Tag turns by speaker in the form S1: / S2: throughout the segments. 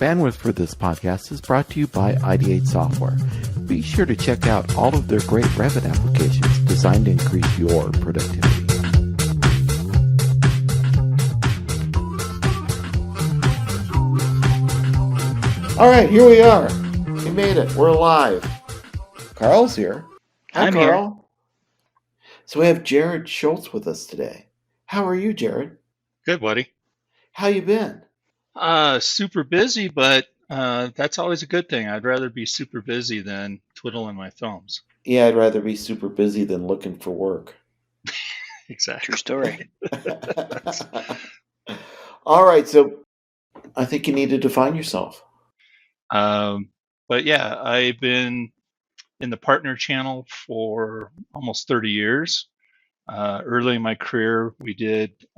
S1: Bandwidth for this podcast is brought to you by Ideate Software. Be sure to check out all of their great Revit applications designed to increase your productivity. All right, here we are. We made it. We're alive. Carl's here. Hi,
S2: I'm
S1: Carl.
S2: here.
S1: So we have Jarod Schultz with us today. How are you, Jarod?
S2: Good, buddy.
S1: How you been?
S2: Super busy, but that's always a good thing. I'd rather be super busy than twiddling my thumbs.
S1: Yeah, I'd rather be super busy than looking for work.
S2: Exactly.
S3: True story.
S1: All right, so I think you need to define yourself.
S2: But yeah, I've been in the partner channel for almost 30 years. Early in my career,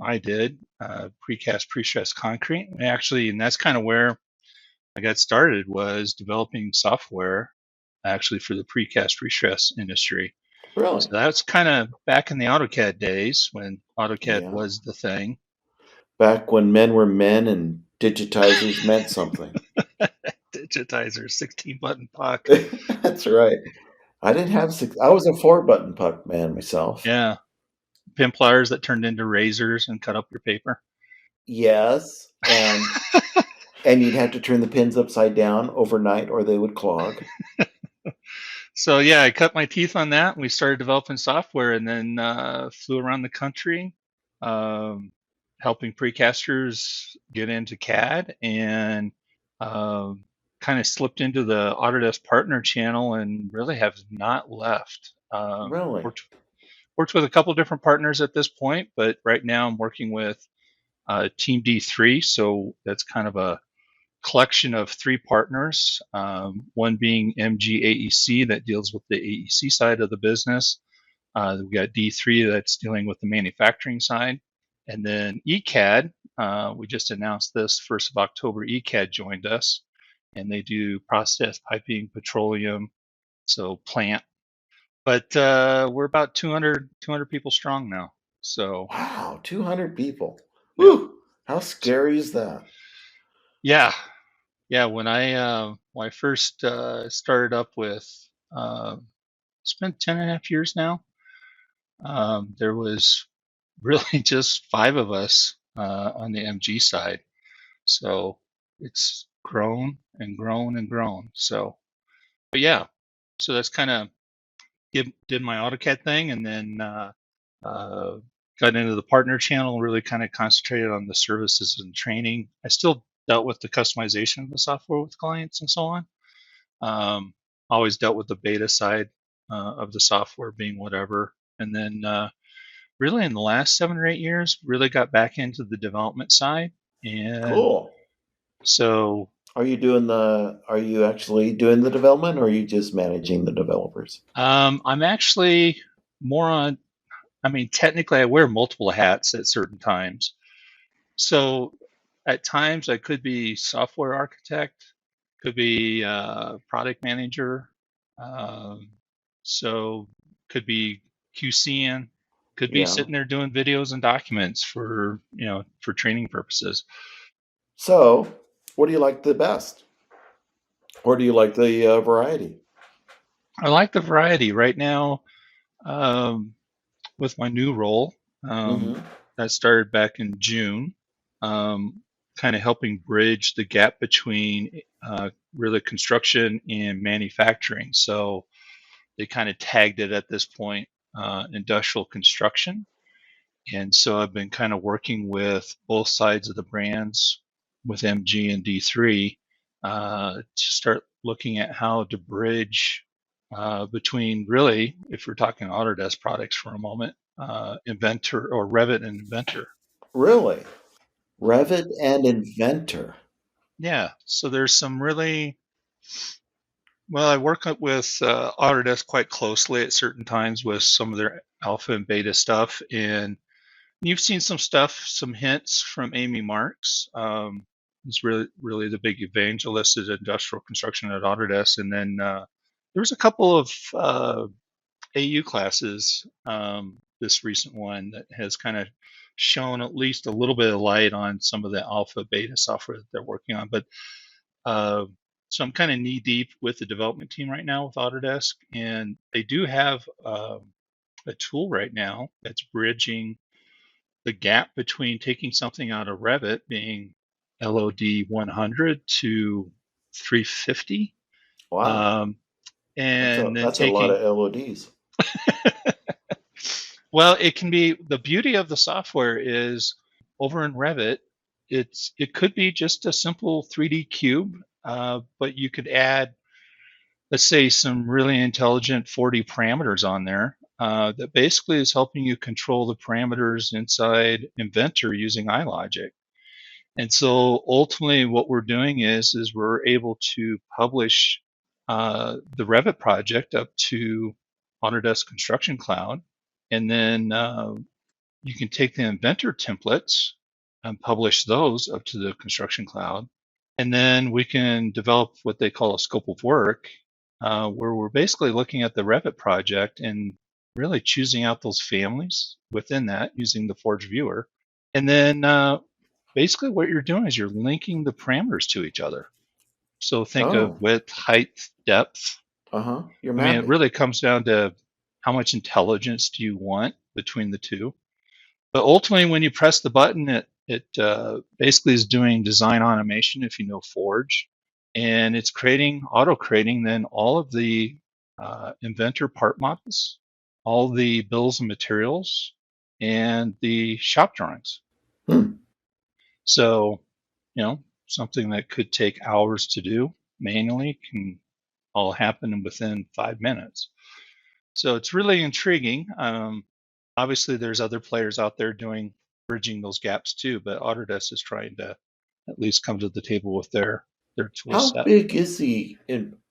S2: I did precast, pre-stressed concrete. And that's kind of where I got started, was developing software actually for the precast, pre-stress industry.
S1: Really?
S2: So that's kind of back in the AutoCAD days when AutoCAD was the thing.
S1: Back when men were men and digitizers meant something.
S2: Digitizer, 16-button puck.
S1: That's right. I didn't have I was a 4-button puck man myself.
S2: Yeah. Pin pliers that turned into razors and cut up your paper.
S1: Yes. And and you'd have to turn the pins upside down overnight or they would clog.
S2: So yeah, I cut my teeth on that. We started developing software and then flew around the country, helping precasters get into CAD, and kind of slipped into the Autodesk partner channel and really have not left.
S1: Really?
S2: Worked with a couple different partners at this point, but right now I'm working with Team D3. So that's kind of a collection of 3 partners, one being MG that deals with the AEC side of the business. We got D3 that's dealing with the manufacturing side. And then ECAD, we just announced this 1st of October, ECAD joined us, and they do process, piping, petroleum, so plant. But we're about 200 people strong now. So
S1: wow, 200 people. Yeah. Woo! How scary is that?
S2: Yeah. When I first started up with, it's been 10 and a half years now. There was really just 5 of us on the MG side. So it's grown and grown and grown. So, but yeah, so that's kind of did my AutoCAD thing, and then got into the partner channel and really kind of concentrated on the services and training. I still dealt with the customization of the software with clients and so on. Always dealt with the beta side of the software being whatever. And then really in the last 7 or 8 years, really got back into the development side. And
S1: cool.
S2: So
S1: are you actually doing the development, or are you just managing the developers?
S2: I'm actually more on, technically I wear multiple hats at certain times. So at times I could be software architect, could be product manager, so could be QCing, could be sitting there doing videos and documents for training purposes.
S1: So what do you like the best? Or do you like the variety?
S2: I like the variety right now. With my new role, that started back in June, kind of helping bridge the gap between really construction and manufacturing. So they kind of tagged it at this point, industrial construction. And so I've been kind of working with both sides of the brands with MG and D3 to start looking at how to bridge between, really, if we're talking Autodesk products for a moment, Inventor or Revit and Inventor.
S1: Really? Revit and Inventor?
S2: Yeah. So there's some really, well, I work with Autodesk quite closely at certain times with some of their alpha and beta stuff. And you've seen some stuff, some hints from Amy Marks. He's really the big evangelist at industrial construction at Autodesk. And then there was a couple of AU classes, this recent one, that has kind of shown at least a little bit of light on some of the alpha beta software that they're working on. But So I'm kind of knee deep with the development team right now with Autodesk, and they do have a tool right now that's bridging the gap between taking something out of Revit, being LOD 100 to 350,
S3: Wow,
S2: um, and then
S3: that's a lot
S2: taking.
S3: of LODs.
S2: Well, it can be, the beauty of the software is over in Revit, it could be just a simple 3D cube, but you could add, let's say, some really intelligent 4D parameters on there that basically is helping you control the parameters inside Inventor using iLogic. And so ultimately what we're doing is we're able to publish the Revit project up to Autodesk Construction Cloud. And then you can take the Inventor templates and publish those up to the Construction Cloud. And then we can develop what they call a scope of work, where we're basically looking at the Revit project and really choosing out those families within that using the Forge Viewer. And then basically what you're doing is you're linking the parameters to each other. So think of
S3: Oh,
S2: width, height, depth.
S3: you're
S2: I mean, it
S3: mapping.
S2: really comes down to how much intelligence do you want between the two. But ultimately, when you press the button, it basically is doing design automation, if you know Forge, and it's auto creating then all of the Inventor part models, all the bills and materials, and the shop drawings.
S3: Hmm.
S2: So, something that could take hours to do manually can all happen within 5 minutes. So it's really intriguing. Obviously, there's other players out there bridging those gaps too, but Autodesk is trying to at least come to the table with their tool
S3: How
S2: set.
S3: big is the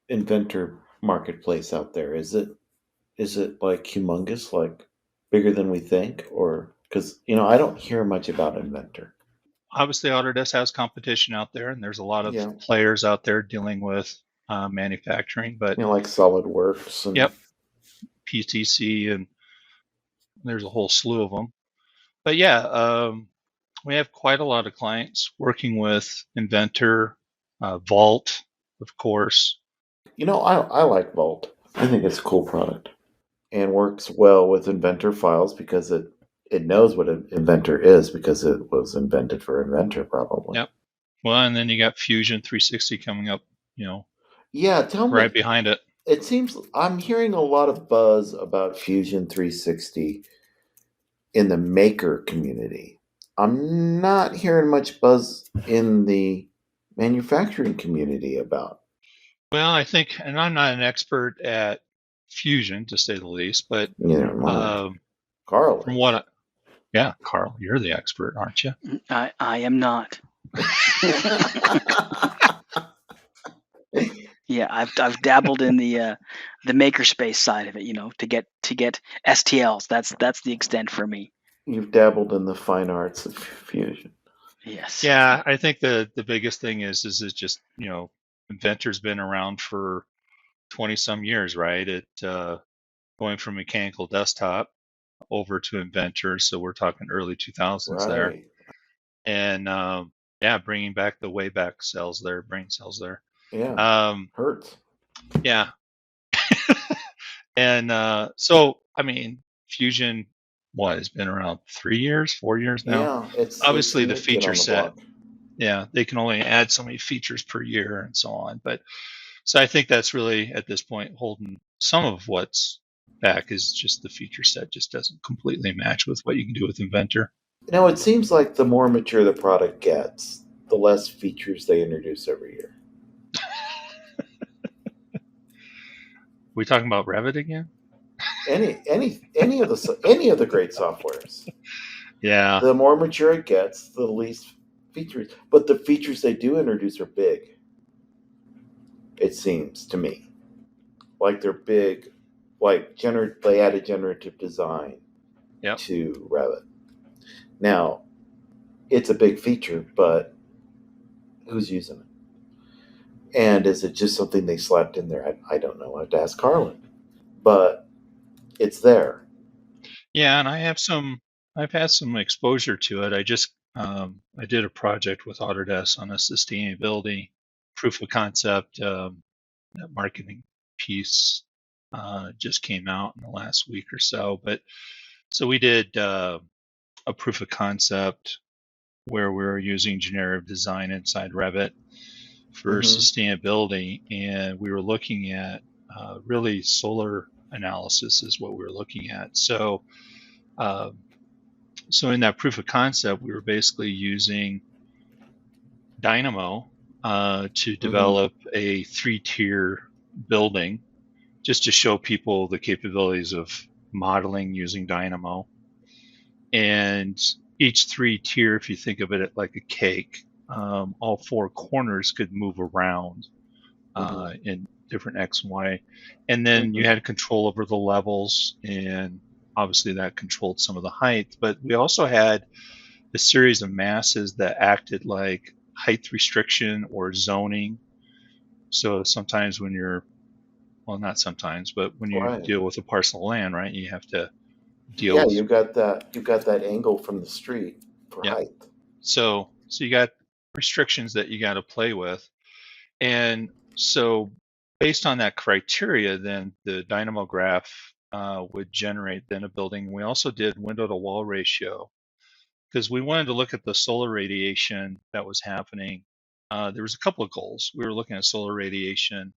S3: Inventor marketplace out there? Is it like humongous, like bigger than we think, or because I don't hear much about Inventor.
S2: Obviously, Autodesk has competition out there, and there's a lot of
S3: Yeah,
S2: players out there dealing with manufacturing. But
S3: like SolidWorks and
S2: yep, PTC, and there's a whole slew of them. But yeah, we have quite a lot of clients working with Inventor, Vault, of course.
S3: I like Vault. I think it's a cool product and works well with Inventor files because it knows what an Inventor is because it was invented for Inventor probably.
S2: Yep. Well, and then you got Fusion 360 coming up,
S3: Yeah, tell
S2: right
S3: me.
S2: behind it.
S3: It seems I'm hearing a lot of buzz about Fusion 360 in the maker community. I'm not hearing much buzz in the manufacturing community about.
S2: Well, I think, and I'm not an expert at Fusion to say the least, but
S3: Neither am I.
S2: um,
S3: Carl
S2: from
S3: is.
S2: yeah, Carl, you're the expert, aren't you?
S4: I am not. Yeah, I've dabbled in the makerspace side of it, to get STLs. That's the extent for me.
S3: You've dabbled in the fine arts of fusion.
S4: Yes.
S2: Yeah, I think the biggest thing is it's just, Inventor's been around for 20 some years, right? It going from mechanical desktop over to Inventor, so we're talking early 2000s there.
S3: Right.
S2: And yeah, bringing back the Wayback brain cells there.
S3: Yeah. Hurts.
S2: Yeah. And so, I mean, Fusion, has been around 3 years, 4 years now?
S3: Yeah, it's
S2: Obviously, the
S3: new kid
S2: feature
S3: on the
S2: set,
S3: block.
S2: yeah, they can only add so many features per year and so on. But so I think that's really at this point holding some of what's back is just the feature set just doesn't completely match with what you can do with Inventor.
S3: It seems like the more mature the product gets, the less features they introduce every year.
S2: We talking about Revit again?
S3: Any of the great softwares.
S2: Yeah.
S3: The more mature it gets, the least features. But the features they do introduce are big. It seems to me like they're big. Like they added generative design
S2: Yep.
S3: to Revit. Now, it's a big feature, but who's using it? And is it just something they slapped in there? I don't know. I have to ask Carlin. But it's there.
S2: Yeah, and I've had some exposure to it. I just I did a project with Autodesk on a sustainability proof of concept that marketing piece just came out in the last week or so. But so we did a proof of concept where we were using generative design inside Revit for sustainability, and we were looking at really solar analysis is what we were looking at. So in that proof of concept, we were basically using Dynamo to develop a 3-tier building, just to show people the capabilities of modeling using Dynamo. And each 3-tier, if you think of it like a cake, all 4 corners could move around in different X and Y. And then you had control over the levels, and obviously that controlled some of the height. But we also had a series of masses that acted like height restriction or zoning. So sometimes when you're, well, not sometimes, but when you deal with a parcel of land, right, you have to deal with.
S3: You've got that angle from the street for height.
S2: So you got restrictions that you got to play with. And so based on that criteria, then the Dynamo graph would generate then a building. We also did window to wall ratio, because we wanted to look at the solar radiation that was happening. There was a couple of goals. We were looking at solar radiation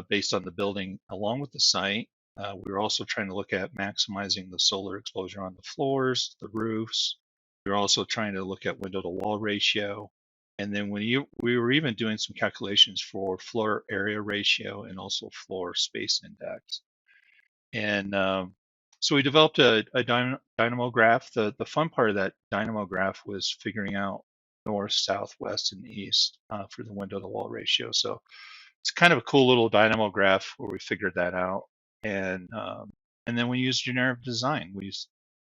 S2: based on the building along with the site. We were also trying to look at maximizing the solar exposure on the floors, the roofs. We were also trying to look at window to wall ratio. And then we were even doing some calculations for floor area ratio and also floor space index. And so we developed a Dynamo graph. The fun part of that Dynamo graph was figuring out north, south, west, and east for the window to wall ratio. So it's kind of a cool little Dynamo graph where we figured that out. And then we used generative design.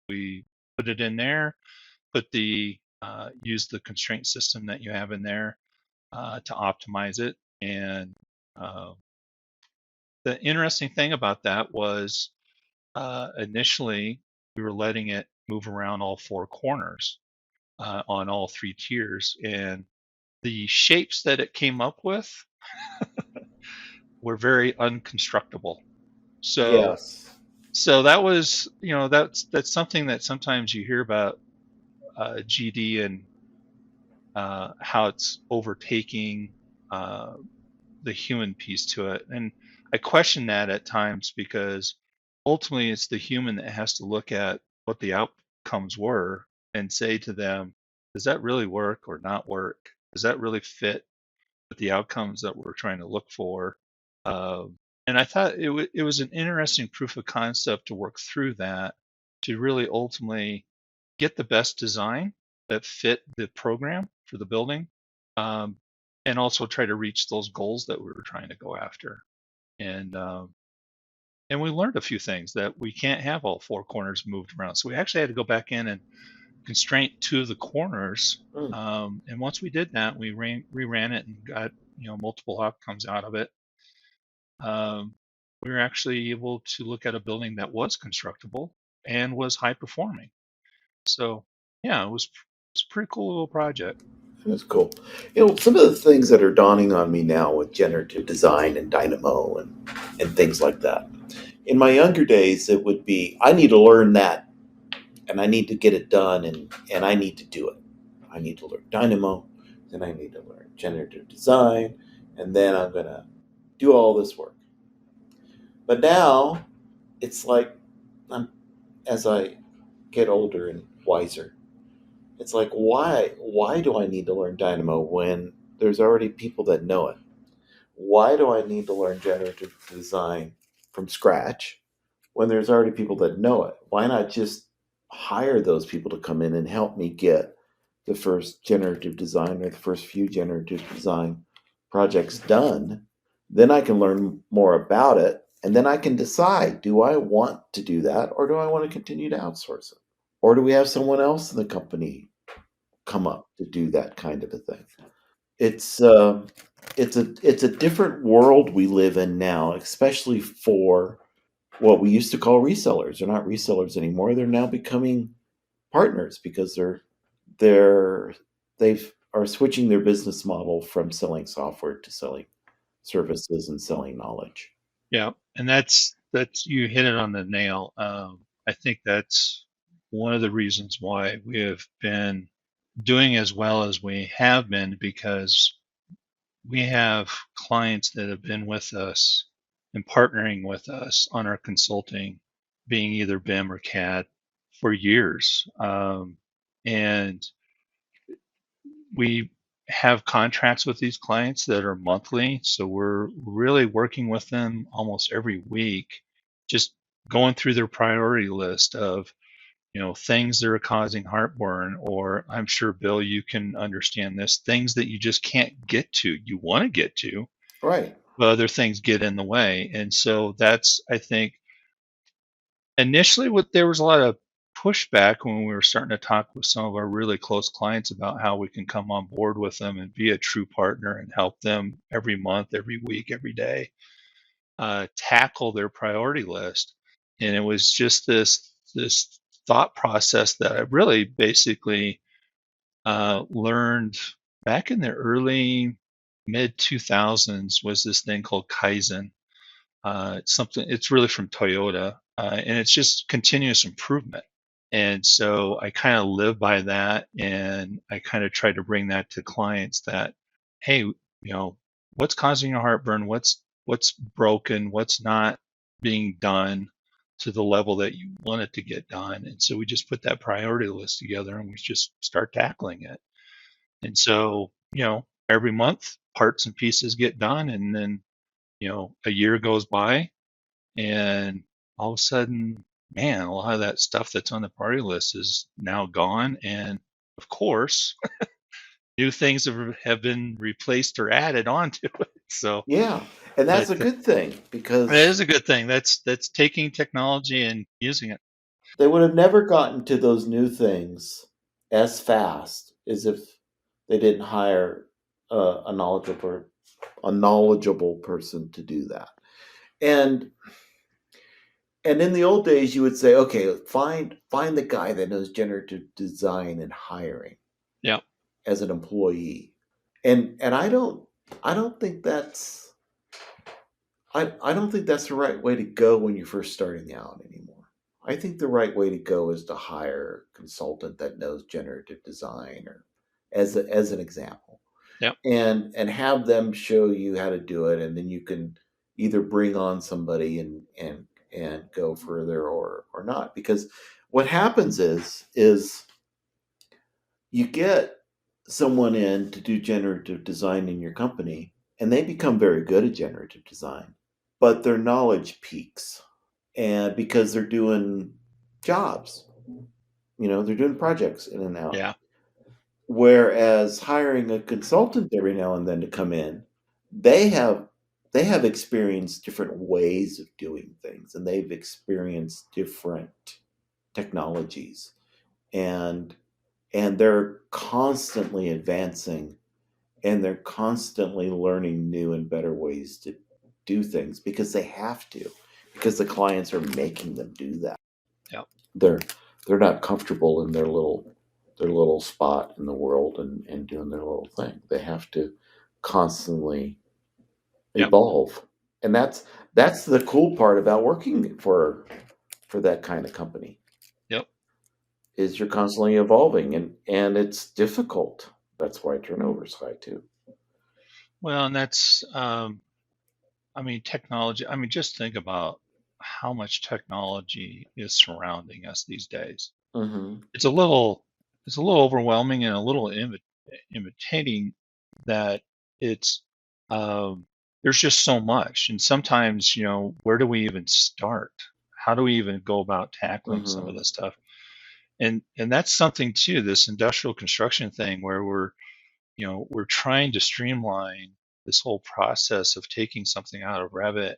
S2: We put it in there, use the constraint system that you have in there to optimize it. And the interesting thing about that was initially we were letting it move around all 4 corners on all 3 tiers, and the shapes that it came up with were very unconstructable. So that was, that's something that sometimes you hear about GD and how it's overtaking the human piece to it. And I question that at times, because ultimately it's the human that has to look at what the outcomes were and say to them, does that really work or not work? Does that really fit with the outcomes that we're trying to look for? And I thought it was an interesting proof of concept to work through that, to really ultimately get the best design that fit the program for the building, and also try to reach those goals that we were trying to go after. And we learned a few things, that we can't have all 4 corners moved around. So we actually had to go back in and constrain 2 of the corners. And once we did that, we reran it and got multiple outcomes out of it. We were actually able to look at a building that was constructible and was high performing. So yeah, it was a pretty cool little project.
S3: That's cool. Some of the things that are dawning on me now with generative design and Dynamo and things like that. In my younger days, it would be, I need to learn that, and I need to get it done, and I need to do it. I need to learn Dynamo, then I need to learn generative design, and then I'm going to do all this work. But now, it's like, as I get older and wiser, it's like, why do I need to learn Dynamo when there's already people that know it? Why do I need to learn generative design from scratch when there's already people that know it? Why not just hire those people to come in and help me get the first generative design or the first few generative design projects done? Then I can learn more about it, and then I can decide, do I want to do that, or do I want to continue to outsource it? Or do we have someone else in the company come up to do that kind of a thing? It's a different world we live in now, especially for what we used to call resellers. They're not resellers anymore. They're now becoming partners, because they've are switching their business model from selling software to selling services and selling knowledge.
S2: Yeah, and that's you hit it on the nail. I think that's one of the reasons why we have been doing as well as we have been, because we have clients that have been with us and partnering with us on our consulting, being either BIM or CAD, for years. And we have contracts with these clients that are monthly. So we're really working with them almost every week, just going through their priority list of, things that are causing heartburn, or I'm sure, Bill, you can understand this, things that you just can't get to, you want to get to,
S3: Right.
S2: but other things get in the way. And so that's, I think, initially there was a lot of pushback when we were starting to talk with some of our really close clients about how we can come on board with them and be a true partner and help them every month, every week, every day, tackle their priority list. And it was just this thought process that I really basically learned back in the early mid 2000s, was this thing called Kaizen. It's really from Toyota, and it's just continuous improvement. And so I kind of live by that, and I kind of try to bring that to clients that, hey, what's causing your heartburn? What's broken? What's not being done to the level that you want it to get done? And so we just put that priority list together and we just start tackling it. And so, every month parts and pieces get done, and then, a year goes by, and all of a sudden, man, a lot of that stuff that's on the priority list is now gone. And of course, new things have been replaced or added onto it. So
S3: Yeah, and that's a
S2: but
S3: good thing
S2: it
S3: because
S2: is a good thing. That's taking technology and using it.
S3: they would have never gotten to those new things as fast as if they didn't hire a knowledgeable person to do that. And in the old days, you would say, okay, find the guy that knows generative design and hiring.
S2: Yeah.
S3: As an employee, and I don't think that's I don't think that's the right way to go when you're first starting out anymore. I think the right way to go is to hire a consultant that knows generative design, or as an example,
S2: Yep.
S3: and have them show you how to do it, and then you can either bring on somebody and go further or not. Because what happens is you get someone in to do generative design in your company, and they become very good at generative design, but their knowledge peaks, and because they're doing jobs, they're doing projects in and out.
S2: Yeah.
S3: Whereas hiring a consultant every now and then to come in, they have experienced different ways of doing things, and they've experienced different technologies, and they're constantly advancing, and they're constantly learning new and better ways to do things, because they have to, because the clients are making them do that.
S2: Yep.
S3: They're not comfortable in their little spot in the world and doing their little thing. They have to constantly
S2: Yep.
S3: evolve. And that's the cool part about working for that kind of company.
S2: Yep.
S3: Is you're constantly evolving, and it's difficult. That's why turnover is high too.
S2: Well, and that's, technology. Just think about how much technology is surrounding us these days.
S3: Mm-hmm.
S2: It's a little overwhelming and a little imitating that it's, there's just so much. And sometimes, where do we even start? How do we even go about tackling some of this stuff? And that's something too, this industrial construction thing, where we're trying to streamline this whole process of taking something out of Revit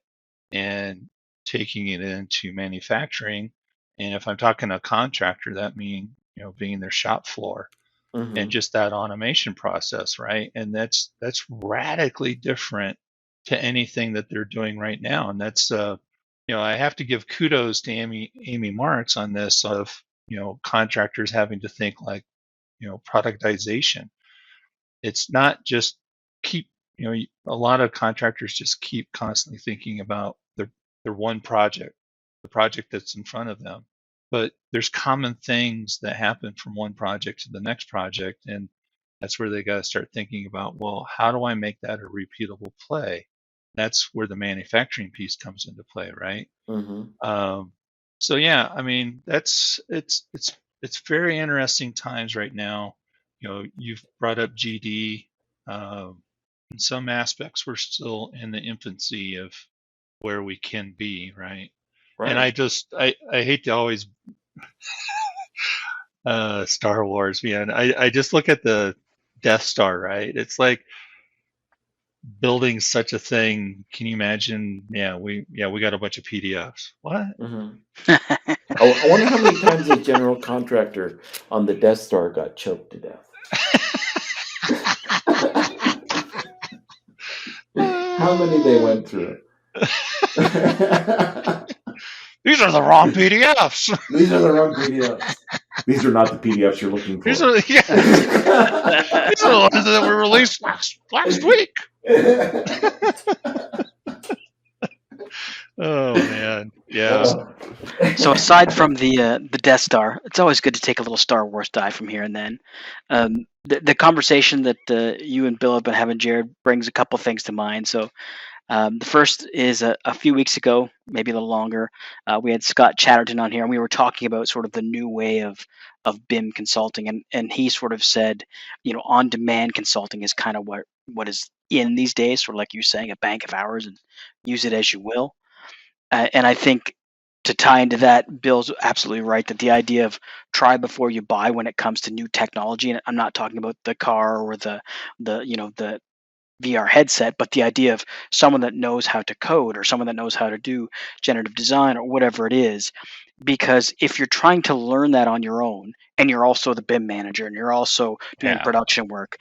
S2: and taking it into manufacturing. And if I'm talking a contractor, that means, being their shop floor, and just that automation process, right? And that's radically different to anything that they're doing right now. And that's, I have to give kudos to Amy Marks on this, of, contractors having to think like, productization. it's not just keep, a lot of contractors just keep constantly thinking about their one project, the project that's in front of them. But there's common things that happen from one project to the next project, and that's where they got to start thinking about, well, how do I make that a repeatable play? That's where the manufacturing piece comes into play, right?
S3: Mm-hmm.
S2: So yeah, I mean, it's very interesting times right now. You've brought up GD. In some aspects, we're still in the infancy of where we can be, right? And
S3: Right.
S2: I hate to always Star Wars, man. I just look at the Death Star, right? It's like building such a thing. Can you imagine? Yeah, we got a bunch of PDFs. What?
S3: Mm-hmm. I wonder how many times a general contractor on the Death Star got choked to death. How many they went through?
S2: These are the wrong PDFs.
S3: These are the wrong PDFs. These are not the PDFs you're looking for.
S2: These are these are the ones that were released last week. Oh man, yeah.
S4: So aside from the Death Star, it's always good to take a little Star Wars dive from here and then. The conversation that you and Bill have been having, Jared, brings a couple things to mind. So the first is a few weeks ago, maybe a little longer, we had Scott Chatterton on here, and we were talking about sort of the new way of BIM consulting, and he sort of said, on-demand consulting is kind of what is in these days, sort of like you saying, a bank of hours, and use it as you will. And I think to tie into that, Bill's absolutely right that the idea of try before you buy when it comes to new technology, and I'm not talking about the car or the VR headset, but the idea of someone that knows how to code or someone that knows how to do generative design or whatever it is. Because if you're trying to learn that on your own and you're also the BIM manager and you're also doing production work,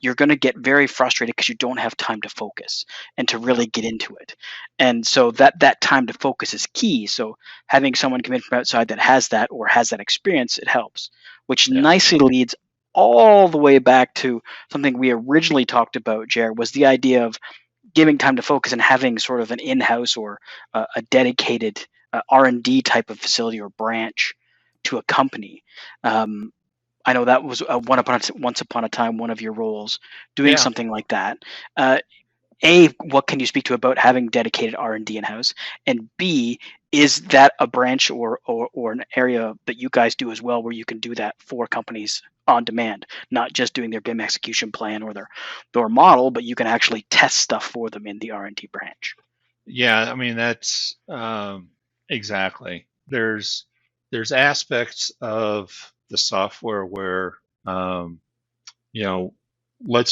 S4: you're going to get very frustrated because you don't have time to focus and to really get into it. And so that time to focus is key. So having someone come in from outside that has that or has that experience, it helps, which nicely leads all the way back to something we originally talked about, Jared, was the idea of giving time to focus and having sort of an in-house or a dedicated R&D type of facility or branch to a company. I know that was once upon a time one of your roles, doing something like that. What can you speak to about having dedicated R&D in-house? And B, is that a branch or an area that you guys do as well where you can do that for companies on demand, not just doing their BIM execution plan or their model, but you can actually test stuff for them in the R&D branch?
S2: Yeah, I mean, that's exactly. There's aspects of the software where, let's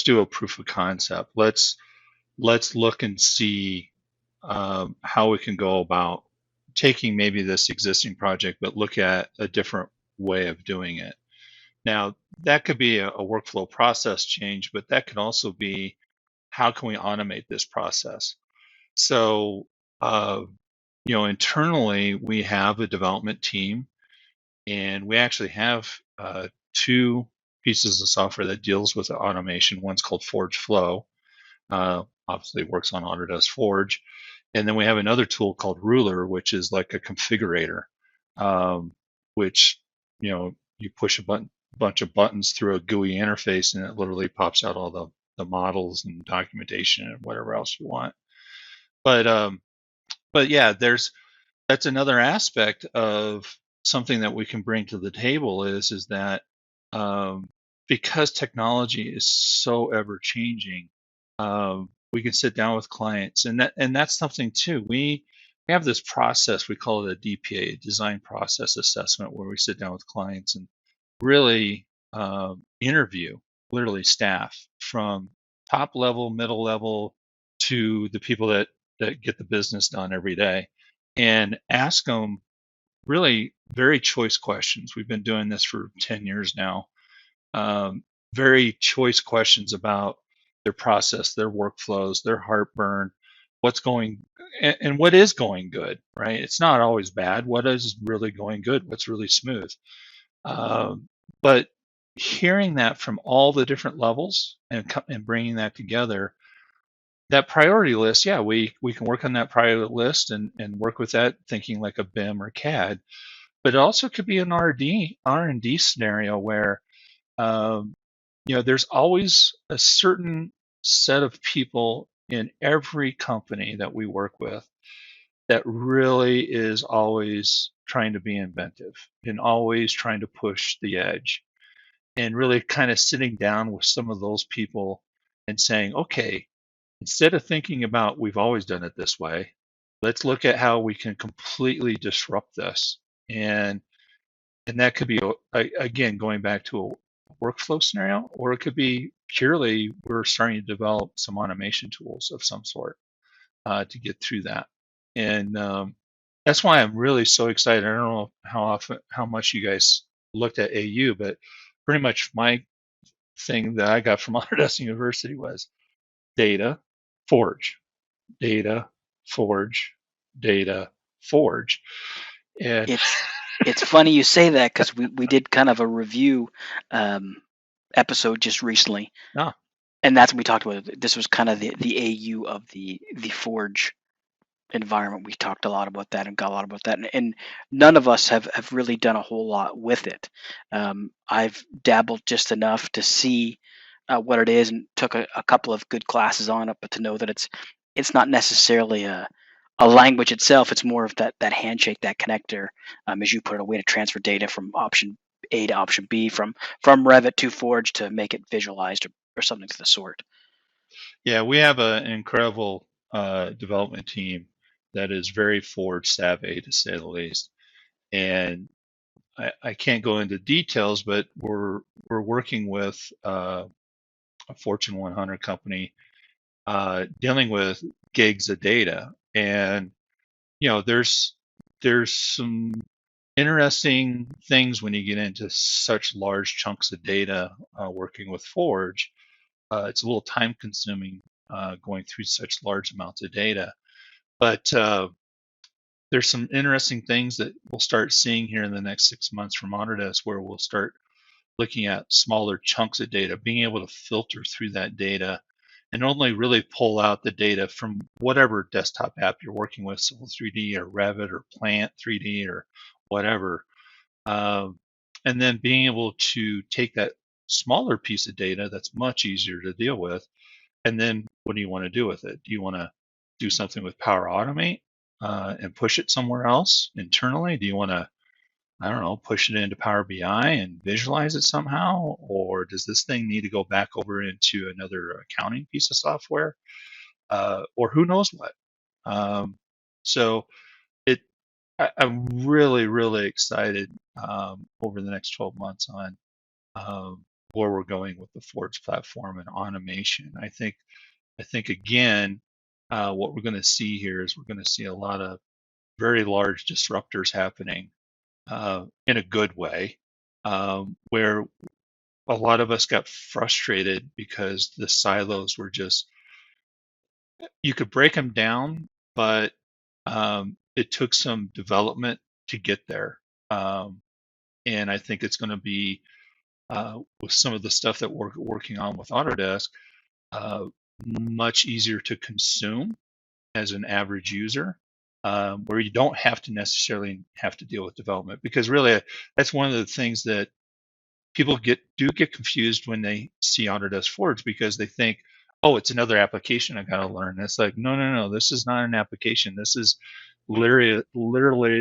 S2: do a proof of concept. Let's look and see how we can go about taking maybe this existing project, but look at a different way of doing it. Now, that could be a workflow process change, but that could also be how can we automate this process? So, internally, we have a development team, and we actually have two pieces of software that deals with automation. One's called Forge Flow. Obviously, it works on Autodesk Forge. And then we have another tool called Ruler, which is like a configurator, which, you push a bunch of buttons through a GUI interface, and it literally pops out all the models and documentation and whatever else you want. But yeah, that's another aspect of something that we can bring to the table is that because technology is so ever changing, we can sit down with clients, and that's something too. We have this process, we call it a DPA, a design process assessment, where we sit down with clients and really interview literally staff from top level, middle level, to the people that get the business done every day, and ask them really very choice questions. We've been doing this for 10 years now. Very choice questions about their process, their workflows, their heartburn, what's going and what is going good, right? It's not always bad. What is really going good? What's really smooth? But hearing that from all the different levels and bringing that together, that priority list, yeah, we can work on that priority list and work with that thinking like a BIM or CAD, but it also could be an R&D scenario where there's always a certain set of people in every company that we work with that really is always trying to be inventive and always trying to push the edge, and really kind of sitting down with some of those people and saying, okay, instead of thinking about we've always done it this way, let's look at how we can completely disrupt this. And that could be, again, going back to a workflow scenario, or it could be purely we're starting to develop some automation tools of some sort to get through that. And that's why I'm really so excited. I don't know how much you guys looked at AU, but pretty much my thing that I got from Autodesk University was data, forge, data, forge, data, forge. And
S4: It's funny you say that, because we did kind of a review episode just recently, and that's what we talked about. This was kind of the AU of the Forge environment. We talked a lot about that and got a lot about that, and none of us have really done a whole lot with it. I've dabbled just enough to see what it is, and took a couple of good classes on it, but to know that it's not necessarily a language itself. It's more of that handshake, that connector, as you put it, a way to transfer data from option A to option B, from Revit to Forge, to make it visualized or something to the sort.
S2: Yeah, we have an incredible development team that is very Forge savvy, to say the least. And I can't go into details, but we're working with a Fortune 100 company dealing with gigs of data. And there's some interesting things when you get into such large chunks of data working with Forge. It's a little time consuming going through such large amounts of data, but there's some interesting things that we'll start seeing here in the next 6 months from Autodesk, where we'll start looking at smaller chunks of data, being able to filter through that data and only really pull out the data from whatever desktop app you're working with, Civil 3D or Revit or Plant 3D or whatever. And then being able to take that smaller piece of data that's much easier to deal with, and then what do you want to do with it? Do you want to do something with Power Automate and push it somewhere else internally? Do you want to, I don't know, push it into Power BI and visualize it somehow? Or does this thing need to go back over into another accounting piece of software? Or who knows what? So I'm really, really excited over the next 12 months on where we're going with the Forge platform and automation. I think again, what we're going to see here is we're going to see a lot of very large disruptors happening in a good way, where a lot of us got frustrated because the silos were just, you could break them down, but it took some development to get there. And I think it's going to be, with some of the stuff that we're working on with Autodesk, much easier to consume as an average user, where you don't have to necessarily have to deal with development, because really that's one of the things that people get confused when they see Autodesk Forge, because they think, oh, it's another application I got to learn. It's like, no, this is not an application. This is literally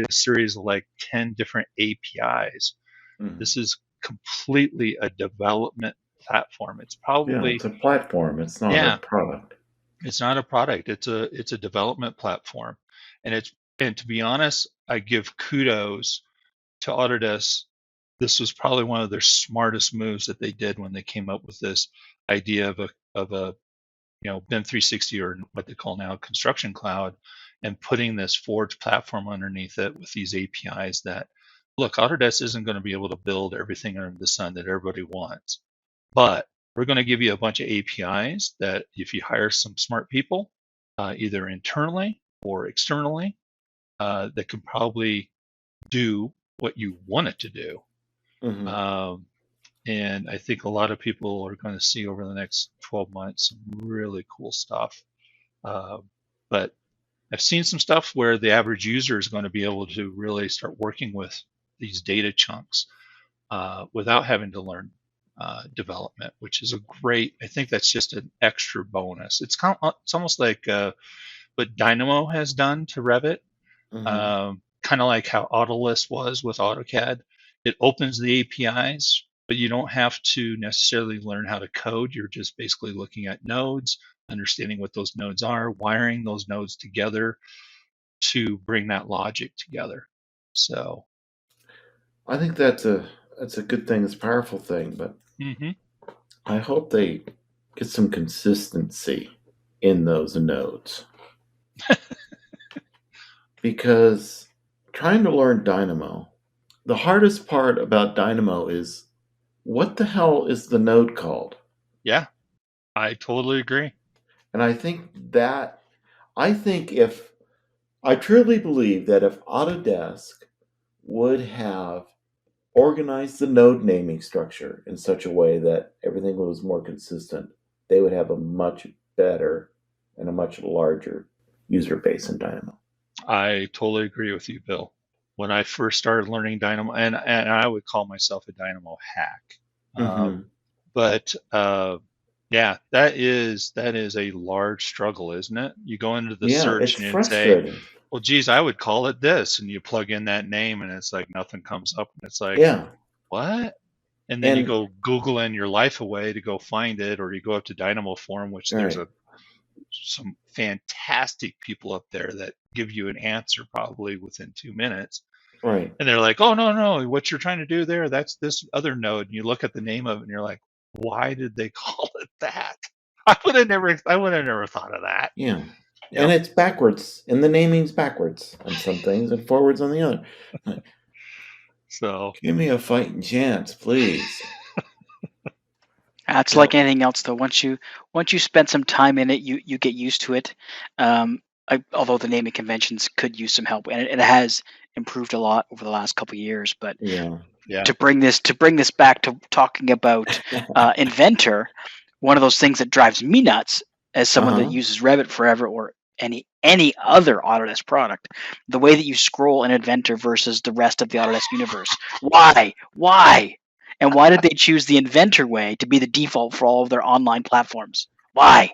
S2: a series of like 10 different APIs. Mm-hmm. This is completely a development platform. It's probably,
S3: it's a platform. It's not a product.
S2: It's not a product. It's a development platform. And to be honest, I give kudos to Autodesk. This was probably one of their smartest moves that they did when they came up with this idea of a BIM 360, or what they call now Construction Cloud, and putting this Forge platform underneath it with these APIs that, look, Autodesk isn't going to be able to build everything under the sun that everybody wants, but we're going to give you a bunch of APIs that if you hire some smart people, either internally or externally, that can probably do what you want it to do. Mm-hmm. And I think a lot of people are going to see over the next 12 months some really cool stuff. But I've seen some stuff where the average user is going to be able to really start working with these data chunks without having to learn development, which is a great. I think that's just an extra bonus. It's almost like what Dynamo has done to Revit, kind of like how Autolist was with AutoCAD. It opens the APIs, but you don't have to necessarily learn how to code. You're just basically looking at nodes, understanding what those nodes are, wiring those nodes together to bring that logic together. So
S3: I think that's a good thing. It's a powerful thing, but I hope they get some consistency in those nodes. Because trying to learn Dynamo, the hardest part about Dynamo is what the hell is the node called?
S2: Yeah, I totally agree.
S3: And I truly believe that if Autodesk would have organized the node naming structure in such a way that everything was more consistent, they would have a much better and a much larger user base in Dynamo.
S2: I totally agree with you, Bill. When I first started learning Dynamo, and I would call myself a Dynamo hack, but yeah, that is a large struggle, isn't it? You go into the search and you say, well, geez, I would call it this, and you plug in that name, and it's like nothing comes up, and it's like, what? And then you go Googling your life away to go find it, or you go up to Dynamo Forum, which there's some fantastic people up there that give you an answer probably within 2 minutes.
S3: Right.
S2: And they're like, oh, no, what you're trying to do there, that's this other node. And you look at the name of it and you're like, why did they call it that? I would have never thought of that.
S3: Yeah. Yep. And it's backwards. And the naming's backwards on some things and forwards on the other.
S2: So
S3: give me a fighting chance, please.
S4: It's like anything else, though. Once you spend some time in it, you get used to it. Although the naming conventions could use some help, and it has improved a lot over the last couple of years. But to bring this back to talking about Inventor, one of those things that drives me nuts as someone that uses Revit forever or any other Autodesk product, the way that you scroll in Inventor versus the rest of the Autodesk universe. Why? And why did they choose the Inventor way to be the default for all of their online platforms? Why?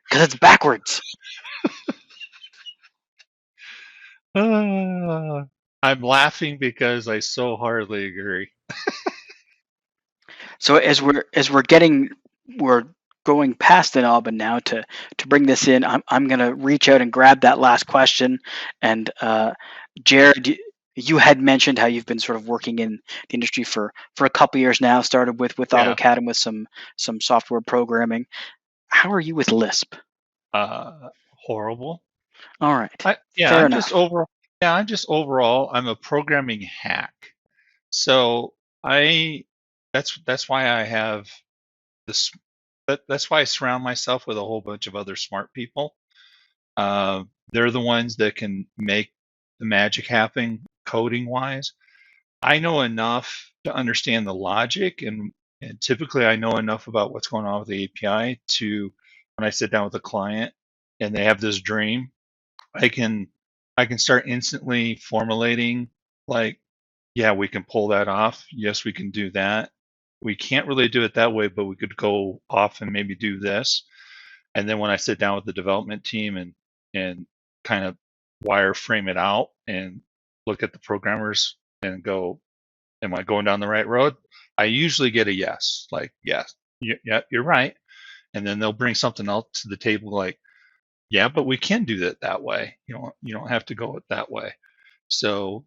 S4: Because it's backwards.
S2: I'm laughing because I so hardly agree.
S4: So as we're going past Ondemand now to bring this in, I'm going to reach out and grab that last question. And Jarod, you had mentioned how you've been sort of working in the industry for a couple years now. Started with AutoCAD and with some software programming. How are you with LISP?
S2: Horrible.
S4: All right.
S2: I'm just overall, I'm a programming hack. So that's why I have this. That's why I surround myself with a whole bunch of other smart people. They're the ones that can make the magic happen coding wise. I know enough to understand the logic, and typically I know enough about what's going on with the API to, when I sit down with a client and they have this dream, I can start instantly formulating like, yeah, we can pull that off. Yes, we can do that. We can't really do it that way, but we could go off and maybe do this. And then when I sit down with the development team and kind of wireframe it out and look at the programmers and go, am I going down the right road? I usually get a yes, like, yes, yeah, you're right. And then they'll bring something else to the table like, yeah, but we can do that way. You don't have to go it that way. So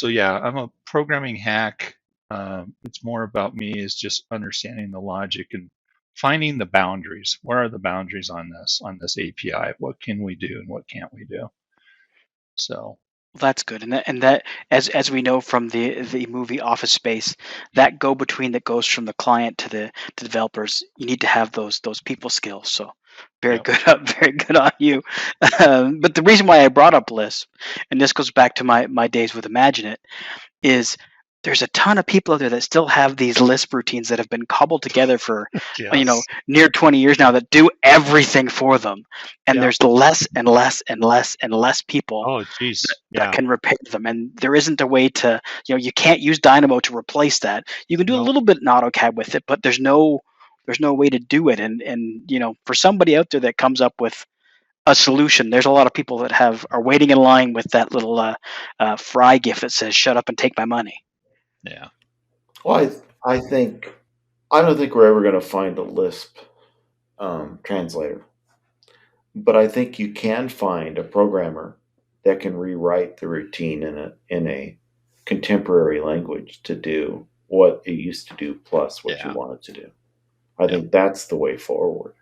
S2: yeah, I'm a programming hack. It's more about me is just understanding the logic and finding the boundaries. Where are the boundaries on this API? What can we do and what can't we do? So
S4: that's good, and that as we know from the movie Office Space, that go between that goes from the client to the developers. You need to have those people skills. So very good on you. But the reason why I brought up LISP, and this goes back to my days with Imagine It, is there's a ton of people out there that still have these Lisp routines that have been cobbled together for,
S2: Yes.
S4: near 20 years now that do everything for them. And
S2: Yeah.
S4: there's less and less and less and less people
S2: Oh, geez.
S4: that can repair them. And there isn't a way to, you can't use Dynamo to replace that. You can do a
S2: Nope.
S4: little bit in AutoCAD with it, but there's no way to do it. And for somebody out there that comes up with a solution, there's a lot of people that are waiting in line with that little Fry gift that says "Shut up and take my money."
S2: Yeah.
S3: Well, I don't think we're ever going to find a Lisp translator, but I think you can find a programmer that can rewrite the routine in a contemporary language to do what it used to do plus what you want it to do. I think that's the way forward.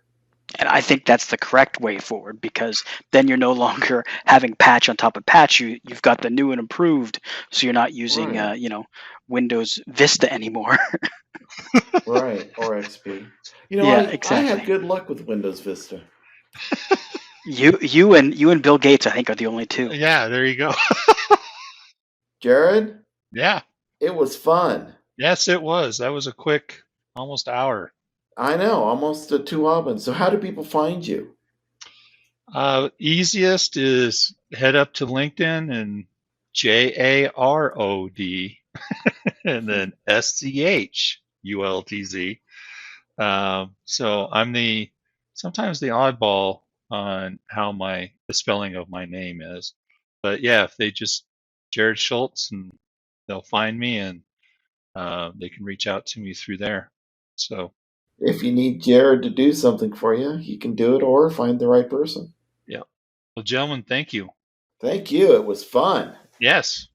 S4: And I think that's the correct way forward, because then you're no longer having patch on top of patch. You've got the new and improved, so you're not using Windows Vista anymore.
S3: Right, or XP.
S4: Exactly.
S3: I had good luck with Windows Vista.
S4: You and Bill Gates, I think, are the only two.
S2: Yeah, there you go.
S3: Jarod?
S2: Yeah.
S3: It was fun.
S2: Yes, it was. That was a quick, almost hour.
S3: I know, almost 2 hours. So how do people find you?
S2: Easiest is head up to LinkedIn and Jarod and then SCHULTZ. So I'm sometimes the oddball on how the spelling of my name is. But yeah, if they just Jarod Schultz, and they'll find me, and they can reach out to me through there. So
S3: if you need Jarod to do something for you, he can do it or find the right person.
S2: Yeah. Well, gentlemen, thank you.
S3: Thank you. It was fun.
S2: Yes.